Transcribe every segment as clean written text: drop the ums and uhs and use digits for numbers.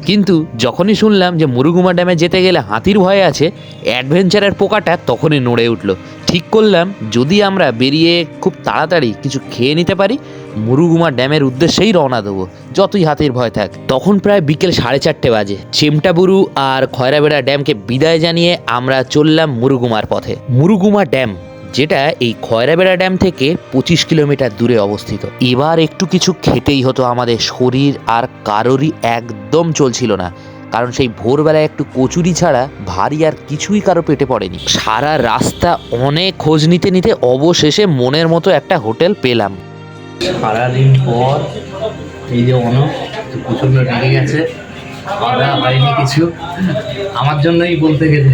কিন্তু যখনই শুনলাম যে মুরুগুমা ড্যামে যেতে গেলে হাতির ভয় আছে, অ্যাডভেঞ্চারের পোকাটা তখনই নড়ে উঠল। ঠিক করলাম যদি আমরা বেরিয়ে খুব তাড়াতাড়ি কিছু খেয়ে নিতে পারি, মুরুগুমা ড্যামের উদ্দেশ্যেই রওনা দেবো, যতই হাতির ভয় থাক। তখন প্রায় বিকেল 4:30 বাজে। চেমটাবুরু আর খয়রাবেড়া ড্যামকে বিদায় জানিয়ে আমরা চললাম মুরুগুমার পথে। মুরুগুমা ড্যাম, যেটা এই খয়রাবেড়া ড্যাম থেকে 25 কিলোমিটার দূরে অবস্থিত। এবার একটু কিছু খেতেই হতো আমাদের, শরীর আর কারোরই একদম চলছিল না, কারণ সেই ভোরবেলায় একটু কচুরি ছাড়া ভারী আর কিছুই কারো পেটে পড়েনি। সারা রাস্তা অনেক খোঁজ নিতে নিতে অবশেষে মনের মতো একটা হোটেল পেলাম। সারাদিন পর এই যে প্রচন্ড রেগে গেছে, খাওয়া দাওয়া হয়নি কিছু। আমার জন্যই বলতে গেলে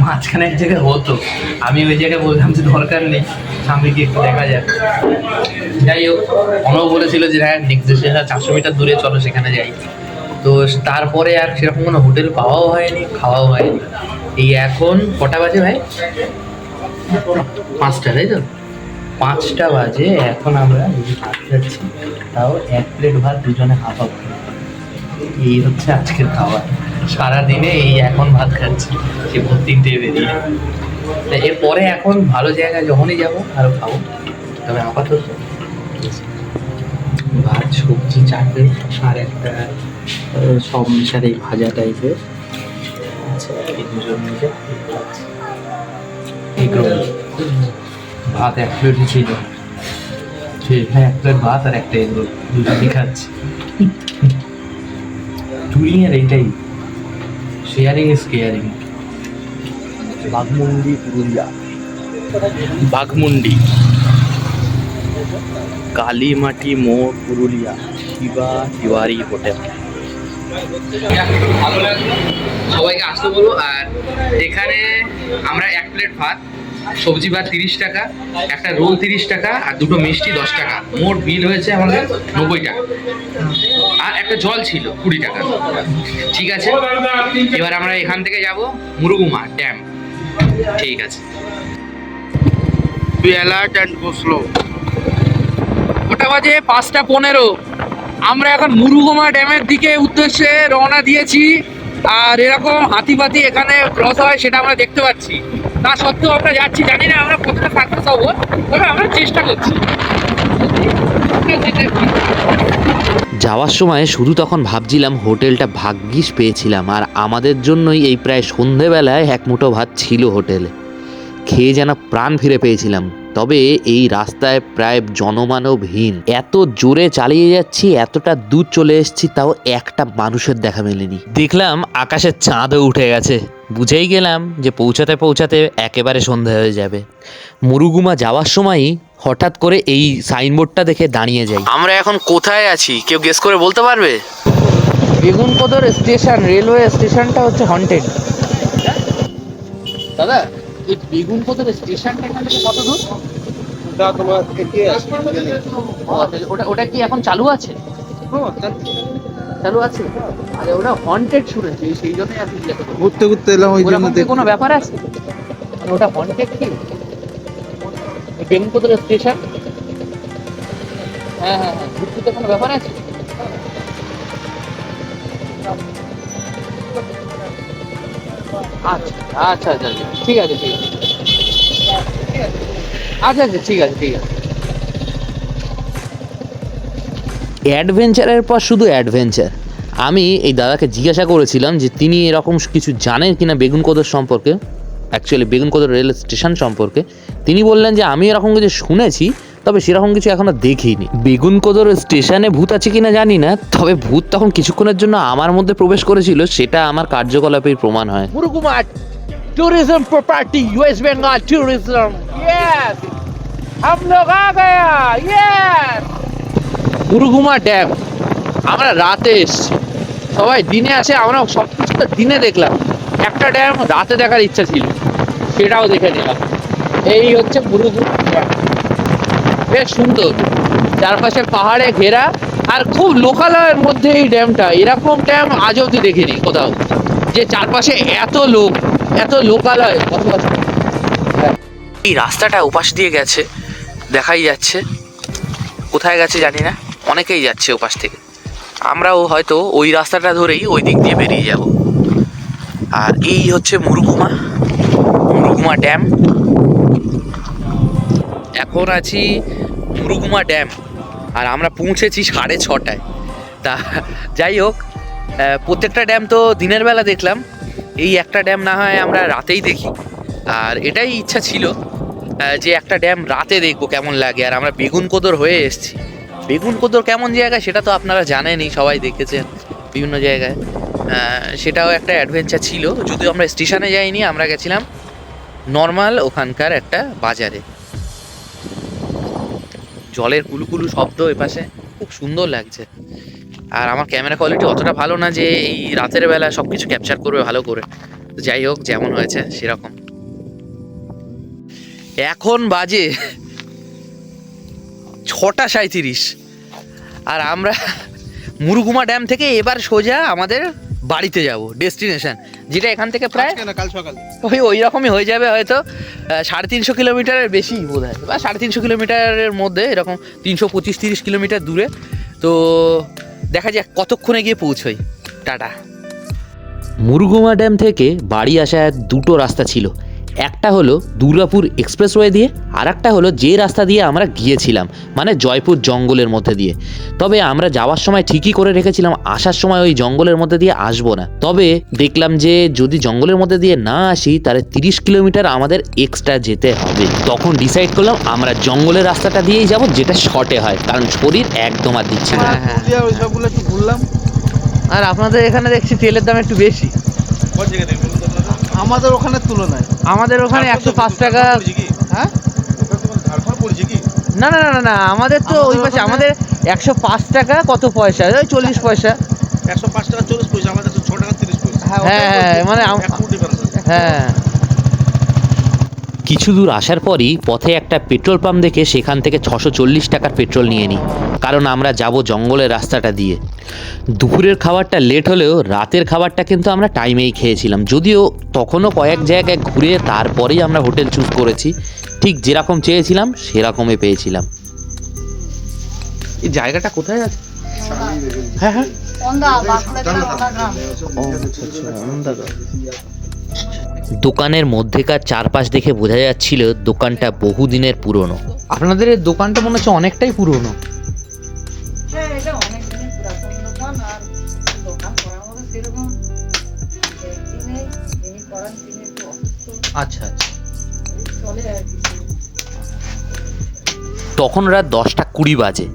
মাঝখানে এক জায়গায় হতো, আমি ওই জায়গায় বললাম যে দরকার নেই, সামনে গিয়ে একটু দেখা যাক। যাই হোক, অনও বলেছিল যে হ্যাঁ নেক্সট ডেস্টিনেশন 400 মিটার দূরে চলো, সেখানে যাই। তো তারপরে আর সেরকম কোনো হোটেল পাওয়াও হয়নি, খাওয়াও হয়নি। এই এখন কটা বাজে ভাই? 5টা, তাই তো? 5টা বাজে। এখন আমরা ভাত খাচ্ছি, তাও 1 প্লেট ভাত দুজনে হাফ হাফ। এই হচ্ছে আজকের খাবার। সারাদিনে এই এখন ভাত খাচ্ছি, সে 3টে বেরিয়ে। তা এরপরে এখন ভালো জায়গায় যখনই যাবো আরও খাবো, তবে আপাতত ভাত, সবজি, চাটনি আর একটা সব মিশার এই ভাজা টাইপের। আচ্ছা, এই দুজন মিলে এগরোল। ভাত 1 প্লেটই ছিল, হ্যাঁ 1 প্লেট ভাত আর একটা এগরোল, দুজনই খাচ্ছি। টুরিংয়ের এইটাই, sharing is caring. Baghmundi, Purulia. Baghmundi, Kalimati মোড়, পুরুলিয়া, শিবা তিওয়ারি হোটেল। ভালো লাগলো, সবাইকে আসতে বলবো। আর এখানে আমরা 1 প্লেট ভাত, সবজি ভাত 30 টাকা, একটা রোল 30 টাকা আর 2টো মিষ্টি 10 টাকা, মোট বিল হয়েছে আমাদের 90 টাকা। আর একটা জল ছিল 20 টাকা। ঠিক আছে, এবার আমরা এখান থেকে যাব মুরুগুমা ড্যাম। ঠিক আছে, ওটা বাজে 5:15। আমরা এখন মুরুগুমা ড্যামের দিকে উদ্দেশ্যে রওনা দিয়েছি। আর এরকম হাতিপাতি এখানে ক্রস হয় সেটা আমরা দেখতে পাচ্ছি। তা সত্ত্বেও আমরা যাচ্ছি, জানি না আমরা কতটা সাকসেস হবো, তবে আমরা চেষ্টা করছি। যাওয়ার সময় শুধু তখন ভাবছিলাম হোটেলটা ভাগ্যিস পেয়েছিলাম, আর আমাদের জন্যই এই প্রায় সন্ধেবেলায় 1 মুঠো ভাত ছিল হোটেলে। খেয়ে যেন প্রাণ ফিরে পেয়েছিলাম। তবে এই রাস্তায় প্রায় জনমানবহীন, এত জোরে চালিয়ে যাচ্ছি, এতটা দূর চলে এসেছি, তাও একটা মানুষের দেখা মেলেনি। দেখলাম আকাশের চাঁদও উঠে গেছে, বুঝেই গেলাম যে পৌঁছাতে পৌঁছাতে একেবারে সন্ধে হয়ে যাবে। মুরুগুমা যাওয়ার সময়ই হঠাৎ করে এই সাইনবোর্ডটা দেখে দাঁড়িয়ে যাই। আমরা এখন কোথায় আছি কেউ গেস করে বলতে পারবে? বেগুনকোদর স্টেশন, রেলওয়ে স্টেশনটা হচ্ছে হন্টেড। দাদা, এই বেগুনকোদর স্টেশনটা এখান থেকে কত দূর? ওটা কি এখন চালু আছে? চালু আছে। আরে ওটা হন্টেড শুনেছি, সেই জন্যই আমি ঘুরতে ঘুরতে এলাম, ওই জন্য কোনো ব্যাপার আছে? মানে ওটা হন্টেড কি বেগুনকোদর স্টেশন? হ্যাঁ হ্যাঁ হ্যাঁ, ঘুরতে কোনো ব্যাপার আছে? আচ্ছা আচ্ছা আচ্ছা আচ্ছা, ঠিক আছে ঠিক আছে, আচ্ছা আচ্ছা ঠিক আছে ঠিক আছে। অ্যাডভেঞ্চারের পর শুধু অ্যাডভেঞ্চার। আমি এই দাদাকে জিজ্ঞাসা করেছিলাম যে তিনি এরকম কিছু জানেন কিনা বেগুনকোদর সম্পর্কে, অ্যাকচুয়ালি বেগুনকোদর রেল স্টেশন সম্পর্কে। তিনি বললেন যে আমি এরকম কিছু শুনেছি, তবে সেরকম কিছু এখনো দেখিনি। বেগুনকোদর স্টেশনে ভূত আছে কিনা জানি না, তবে ভূত তখন কিছুক্ষণের জন্য আমার মধ্যে প্রবেশ করেছিল, সেটা আমার কার্যকলাপের প্রমাণ হয়। Murguma tourism property, West Bengal tourism, yes हम लोग आ गया, यस। মুরুগুমা ড্যাম আমরা রাতে এসেছি, সবাই দিনে আছে, আমরা সব কিছু তো দিনে দেখলাম। একটা ড্যাম রাতে দেখার ইচ্ছা ছিল, সেটাও দেখে নিলাম। এই হচ্ছে মুরুগুমা ড্যাম, বেশ সুন্দর, চারপাশে পাহাড়ে ঘেরা, আর খুব লোকালয়ের মধ্যে এই ড্যামটা। এরকম ড্যাম আজ অবধি দেখিনি কোথাও, যে চারপাশে এত লোক, এত লোকালয় বসবাস। এই রাস্তাটা ওপাশ দিয়ে গেছে, দেখাই যাচ্ছে। কোথায় গেছে জানি না, অনেকেই যাচ্ছে ওপাশ থেকে। আমরাও হয়তো ওই রাস্তাটা ধরেই ওই দিক দিয়ে বেরিয়ে যাব। আর এই হচ্ছে মুরুগুমা ড্যাম। এখন আছি মুরুগুমা ড্যাম, আর আমরা পৌঁছেছি 6:30টায়। তা যাই হোক, প্রত্যেকটা ড্যাম তো দিনের বেলা দেখলাম, এই একটা ড্যাম না হয় আমরা রাতেই দেখি। আর এটাই ইচ্ছা ছিল যে একটা ড্যাম রাতে দেখবো কেমন লাগে। আর আমরা বেগুনকোদর হয়ে এসেছি। বেগুনকোদর কেমন জায়গা সেটা তো আপনারা জানেনই, সবাই দেখেছেন বিভিন্ন জায়গায়। সেটাও একটা অ্যাডভেঞ্চার ছিল, যদিও আমরা স্টেশনে যাইনি, আমরা গেছিলাম নর্মাল ওখানকার একটা বাজারে। জলের কুলুকুলু শব্দ এপাশে খুব সুন্দর লাগছে। আর আমার ক্যামেরা কোয়ালিটি অতটা ভালো না যে এই রাতের বেলা সব কিছু ক্যাপচার করবে ভালো করে। তো যাই হোক, যেমন হয়েছে সেরকম। এখন বাজে 6:37, আর আমরা মুরুগুমা ড্যাম থেকে এবার সোজা আমাদের বাড়িতে যাব, ডেস্টিনেশন, যেটা এখান থেকে প্রায় কাল সকাল ওই রকমই হয়ে যাবে হয়তো। 350 কিলোমিটারের বেশি বোধ হয়, বা 350 কিলোমিটারের মধ্যে, এরকম 325-30 কিলোমিটার দূরে। তো দেখা যাক কতক্ষণে গিয়ে পৌঁছই। টাটা। মুরুগুমা ড্যাম থেকে বাড়ি আসার দুটো রাস্তা ছিল। একটা হলো দুর্গাপুর এক্সপ্রেসওয়ে দিয়ে, আর একটা হলো যে রাস্তা দিয়ে আমরা গিয়েছিলাম, মানে জয়পুর জঙ্গলের মধ্যে দিয়ে। তবে আমরা যাওয়ার সময় ঠিকই করে রেখেছিলাম আসার সময় ওই জঙ্গলের মধ্যে দিয়ে আসবো না। তবে দেখলাম যে যদি জঙ্গলের মধ্যে দিয়ে না আসি তাহলে 30 কিলোমিটার আমাদের এক্সট্রা যেতে হবে। তখন ডিসাইড করলাম আমরা জঙ্গলের রাস্তাটা দিয়েই যাব, যেটা শর্টে হয়, কারণ শরীর একদম আর দিচ্ছে না। ওই সবগুলো একটু ঘুরলাম। আর আপনাদের এখানে দেখছি তেলের দাম একটু বেশি। আমাদের ওখানে তুলনায় আমাদের ওখানে 105 টাকা। হ্যাঁ ঝাড়খণ্ড পড়েছে কি? না না না না, আমাদের তো ওই পাশে আমাদের 105 টাকা কত পয়সা, ওই 40 পয়সা। 105 টাকা 40 পয়সা, আমাদের 6 টাকা 30 পয়সা। হ্যাঁ মানে হ্যাঁ। কিছু দূর আসার পরই পথে একটা পেট্রোল পাম্প দেখে সেখান থেকে 640 টাকার পেট্রোল নিয়ে নিই, কারণ আমরা যাব জঙ্গলের রাস্তাটা দিয়ে। দুপুরের খাবারটা লেট হলেও রাতের খাবারটা কিন্তু আমরা টাইমেই খেয়েছিলাম, যদিও তখনও কয়েক জায়গায় ঘুরে তারপরেই আমরা হোটেল চুজ করেছি। ঠিক যেরকম চেয়েছিলাম সেরকমই পেয়েছিলাম। এই জায়গাটা কোথায় আছে? হ্যাঁ হ্যাঁ, দোকানের মধ্যেকার চারপাশ দেখে বোঝা যাচ্ছিল দোকানটা বহুদিনের পুরনো। আপনাদের এই দোকানটা মনে হচ্ছে অনেকটাই পুরনো। হ্যাঁ, এটা অনেক দিনের পুরাতন দোকান। আর দোকান করার মতো সেরকম ব্যক্তি নেই, যিনি করান তিনি একটু অসুস্থ, আচ্ছা আচ্ছা। চলে আর কি। তখন রাত 10:20 বাজে।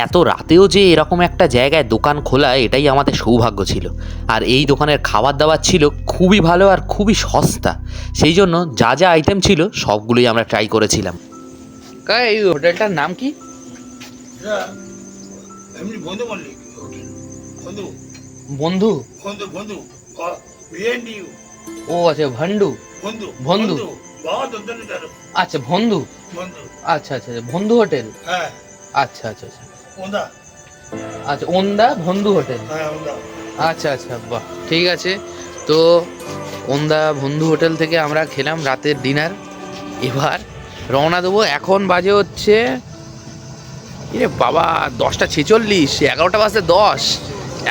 এত রাতেও যে এরকম একটা জায়গায় দোকান খোলা, এটাই আমাদের সৌভাগ্য ছিল। আর এই দোকানের খাবার দাবার ছিল খুবই ভালো আর খুবই সস্তা, সেই জন্য যা যা আইটেম ছিল সবগুলোই আমরা ট্রাই করেছিলাম। এই হোটেলটার নাম কি? এমনি বন্ধু বললি বন্ধু বন্ধু। বন্ধু বন্ধু ভিএনডিউ। ও আচ্ছা, ভন্ডু। বন্ধু বন্ধু। বহুত উদ্ধার দাঁড়ো। আচ্ছা, বন্ধু। বন্ধু। আচ্ছা আচ্ছা, বন্ধু হোটেল। হ্যাঁ। আচ্ছা আচ্ছা আচ্ছা ওন্দা। আচ্ছা, ওন্দা বন্ধু হোটেল। হ্যাঁ ওন্দা। আচ্ছা আচ্ছা, বাহ, ঠিক আছে। তো ওন্দা বন্ধু হোটেল থেকে আমরা খেলাম রাতের ডিনার। এবার রওনা দেবো। এখন বাজে হচ্ছে এ বাবা 10:46, 11টা বাজতে 10।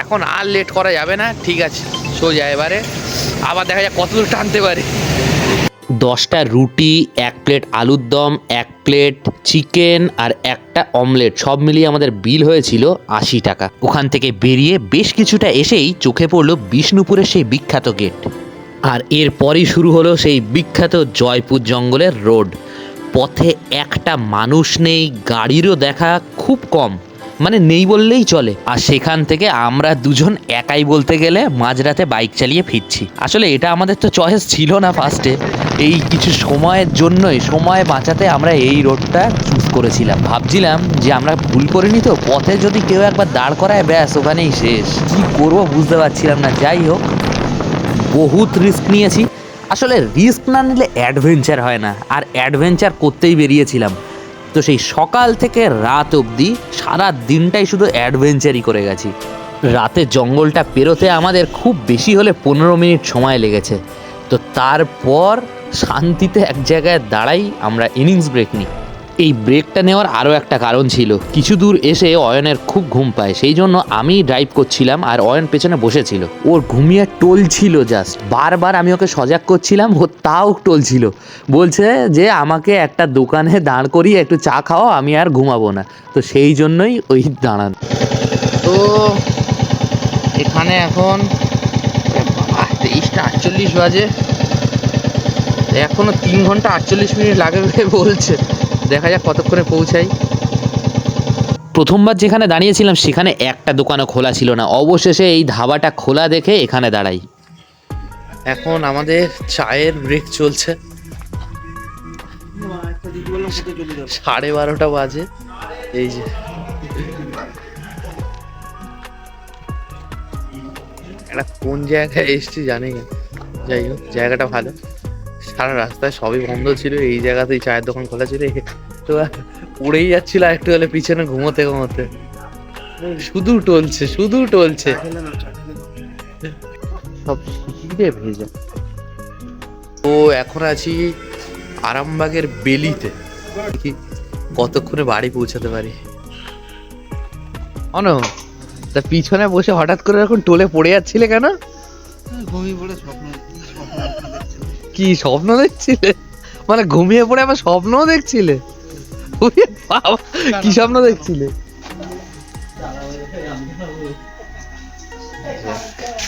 এখন আর লেট করা যাবে না, ঠিক আছে সোজা এবারে আবার দেখা যাক কতদূর টানতে পারে। 10টা রুটি, 1 প্লেট আলুর দম, 1 প্লেট চিকেন আর একটা অমলেট, সব মিলিয়ে আমাদের বিল হয়েছিল 80 টাকা। ওখান থেকে বেরিয়ে বেশ কিছুটা এসেই চোখে পড়লো বিষ্ণুপুরের সেই বিখ্যাত গেট। আর এরপরই শুরু হলো সেই বিখ্যাত জয়পুর জঙ্গলের রোড। পথে একটা মানুষ নেই, গাড়িরও দেখা খুব কম, মানে নেই বললেই চলে। আর সেখান থেকে আমরা দুজন একাই বলতে গেলে মাঝরাতে বাইক চালিয়ে ফিরছি। আসলে এটা আমাদের তো চয়েস ছিল না ফার্স্টে, এই কিছু সময়ের জন্যই, সময় বাঁচাতে আমরা এই রোডটা চুজ করেছিলাম। ভাবছিলাম যে আমরা ভুল করিনি তো, পথে যদি কেউ একবার দাঁড় করায় ব্যাস ওখানেই শেষ। কি করবো বুঝতে পারছিলাম না। যাই হোক, বহুত রিস্ক নিয়েছি। আসলে রিস্ক না নিলে অ্যাডভেঞ্চার হয় না, আর অ্যাডভেঞ্চার করতেই বেরিয়েছিলাম। তো সেই সকাল থেকে রাত অবধি সারা দিনটাই শুধু অ্যাডভেঞ্চারই করে গেছি। রাতে জঙ্গলটা পেরোতে আমাদের খুব বেশি হলে 15 মিনিট সময় লেগেছে। তো তারপর শান্তিতে এক জায়গায় দাঁড়াই আমরা ইনিংস ব্রেক নিই। এই ব্রেকটা নেওয়ার আরও একটা কারণ ছিল, কিছু দূর এসে অয়নের খুব ঘুম পায়, সেই জন্য আমি ড্রাইভ করছিলাম আর অয়ন পেছনে বসেছিল। ওর ঘুমিয়ে টলছিল জাস্ট, বারবার আমি ওকে সজাগ করছিলাম, ও তাও টলছিল, বলছে যে আমাকে একটা দোকানে দাঁড় করিয়ে একটু চা খাও, আমি আর ঘুমাবো না। তো সেই জন্যই ওই দাঁড়ান। তো এখানে এখন 23:48 বাজে, এখনো 3 ঘন্টা 48 মিনিট লাগবে বলছে, দেখা যাক কতক্ষণে পৌঁছাই। প্রথমবার যেখানে দাঁড়িয়েছিলাম সেখানে একটা দোকানও খোলা ছিল না, অবশেষে এই ধাবাটা খোলা দেখে এখানে দাঁড়াই। এখন আমাদের চায়ের ব্রেক চলছে, 12:30 বাজে। এই যে এটা কোন জায়গায় এসছি জানি না, যাই হোক জায়গাটা ভালো, সারা রাস্তায় সবই বন্ধ ছিল, এই জায়গাতেই চায়ের দোকান খোলা ছিল। তো উড়েই যাচ্ছিল একটু হলে পিছনে ঘুমোতে ঘুমোতে, শুধু টলছে শুধু টলছে, সব শীতে ভেজা। তো এখন আছি আরামবাগের বেলিতে, দেখি কতক্ষণে বাড়ি পৌঁছাতে পারি। অন তা পিছনে বসে হঠাৎ করে এখন টোলে পড়ে যাচ্ছিলে কেন? ঘুমিয়ে পড়ে স্বপ্ন কি স্বপ্ন দেখছিলে? মানে ঘুমিয়ে পড়ে আবার স্বপ্নও দেখছিলে? ওরে বাবা, কি স্বপ্ন দেখছিলে?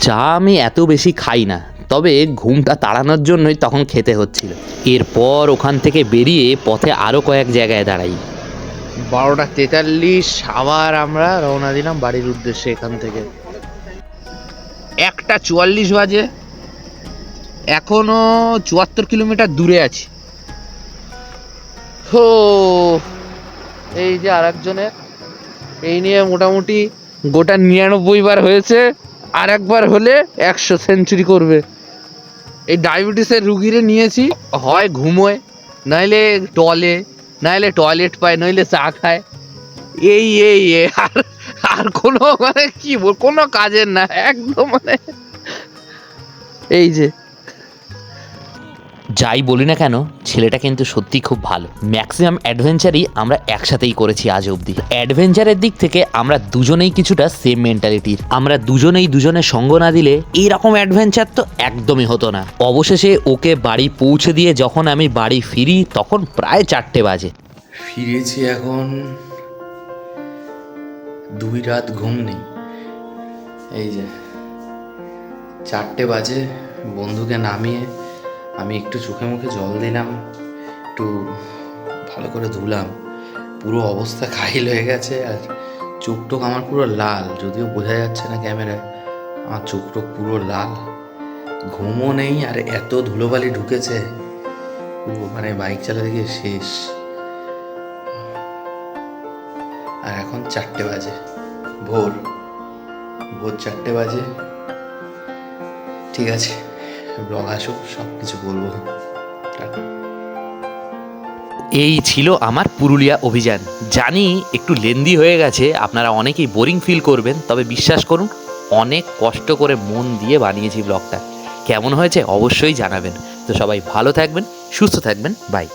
চা আমি এত বেশি খাই না, তবে ঘুমটা তাড়ানোর জন্যই তখন খেতে হচ্ছিল। এরপর ওখান থেকে বেরিয়ে পথে আরও কয়েক জায়গায় দাঁড়াই। 12:43 আবার আমরা রওনা দিলাম বাড়ির উদ্দেশ্যে। এখান থেকে 1:44 বাজে, এখনো 74 কিলোমিটার দূরে আছি। হো, এই যে আর একজনের, এই নিয়ে মোটামুটি গোটা 99 বার হয়েছে, আর একবার হলে 100 সেঞ্চুরি করবে। এই ডায়াবেটিসের রুগীরে নিয়েছি, হয় ঘুমোয়, নাইলে টলে, নাইলে টয়লেট পায়, নইলে চা খায়, এই এই আর আর কোনো মানে কি বল, কোনো কাজের না একদম, মানে এই যে যাই বলি না কেন, ছেলেটা কিন্তু সত্যি খুব ভালো। ম্যাক্সিমাম অ্যাডভেঞ্চারই আমরা একসাথেই করেছি আজ অবধি। অ্যাডভেঞ্চারের দিক থেকে আমরা দুজনেই কিছুটা সেম মেন্টালিটির, আমরা দুজনেই দুজনের সঙ্গ না দিলে এইরকম অ্যাডভেঞ্চার তো একদমই হতো না। অবশেষে ওকে বাড়ি পৌঁছে দিয়ে যখন আমি বাড়ি ফিরি তখন প্রায় 4টে বাজে। ফিরেছি এখন, 2 রাত ঘুম নেই, এই যে 4টে বাজে। বন্ধুকে নামিয়ে আমি একটু চোখে মুখে জল দিলাম, একটু ভালো করে ধুলাম, পুরো অবস্থা ঘাইল হয়ে গেছে, আর চোখ টোক আমার পুরো লাল, যদিও বোঝা যাচ্ছে না ক্যামেরায়, আমার চোখ টোক পুরো লাল, ঘুমও নেই, আর এত ধুলোবালি ঢুকেছে, মানে বাইক চালাতে গিয়ে শেষ। আর এখন 4টে বাজে, ভোর 4টে বাজে। ঠিক আছে, ব্লগ আসুক, সব কিছু বলবো। এই ছিল আমার পুরুলিয়া অভিযান। জানি একটু লেন্দি হয়ে গেছে, আপনারা অনেকেই বোরিং ফিল করবেন, তবে বিশ্বাস করুন অনেক কষ্ট করে মন দিয়ে বানিয়েছি ব্লগটা। কেমন হয়েছে অবশ্যই জানাবেন। তো সবাই ভালো থাকবেন, সুস্থ থাকবেন, বাই।